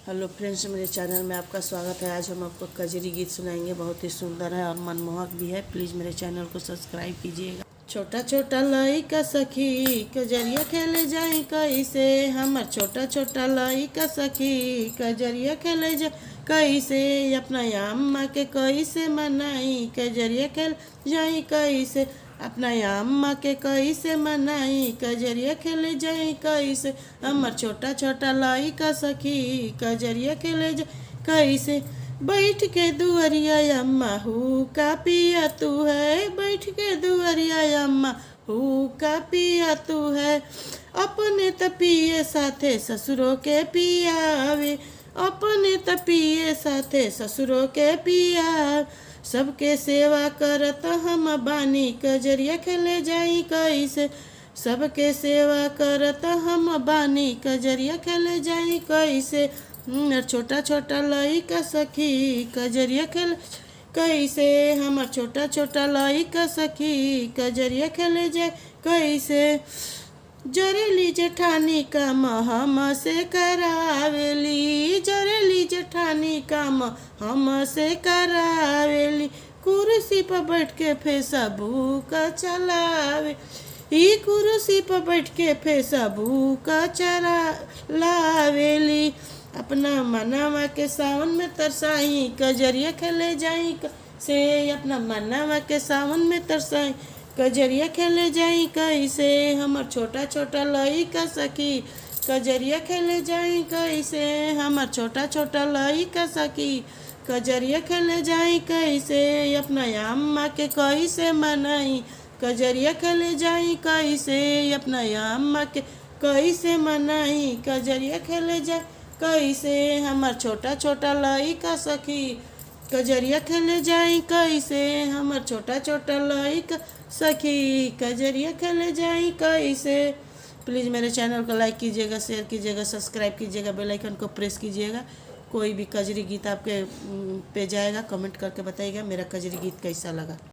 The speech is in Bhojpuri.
हेलो फ्रेंड्स, मेरे चैनल में आपका स्वागत है। आज हम आपको कजरी गीत सुनाएंगे। बहुत ही सुंदर है और मनमोहक भी है। प्लीज़ मेरे चैनल को सब्सक्राइब कीजिएगा। छोटा छोटा लइका सखी कजरिया खेले जाई कैसे, हमर छोटा छोटा लइका सखी कजरिया खेले जाई कैसे, अपना अम्मा के कैसे मनाई कजरिया खेल जाई कैसे, अपना अम्मा के कैसे मनाई कजरिया खेले जाई कैसे, हमर छोटा छोटा लइका सखी कजरिया खेले जाई कैसे। बैठ के दुअरिया अम्मा हु का पिया तू है, बैठ के दुअरिया अम्मा हु का पिया तू है, अपने त पिए साथे ससुरों के पियावे, अपने त पिए साथे ससुरों के पिया, सबके सेवा करत हम बानी कजरिया खेले जाई कैसे, सबके सेवा करत हम बानी कजरिया खेले जाई कैसे, छोटा छोटा लइका सखी कजरिया खेले कैसे, हमर छोटा छोटा लइका सखी कजरिया खेले जाए कैसे। जरेली जेठानी काम हम से करावेली, जरेली जेठानी काम हम से करावेली, कुर्सी पर बैठ के फेसबुक चलावे, ई कुर्सी पर बैठ के फेसबुक चलावेली, अपना मनवा के सावन में तरसाई कजरिया खेले जाई से, अपना मनवा के सावन में तरसाई कजरिया खेले जाई कैसे, हमर छोटा छोटा लइका सखी कजरिया खेले जाई कैसे, हमर छोटा छोटा लइका सखी कजरिया खेले जाई कैसे, अपना अम्मा के कैसे मनाई कजरिया खेले जाई कैसे, अपना अम्मा के कैसे मनाई कजरिया खेले जाई कैसे, हमर छोटा छोटा लइका सखी कजरिया खेले जाई कैसे, हमर छोटा छोटा लइका सखी कजरिया खेले जाई कैसे। प्लीज़ मेरे चैनल को लाइक कीजिएगा, शेयर कीजिएगा, सब्सक्राइब कीजिएगा, बेल आइकन को प्रेस कीजिएगा। कोई भी कजरी गीत आपके पे जाएगा, कमेंट करके बताइएगा मेरा कजरी गीत कैसा लगा।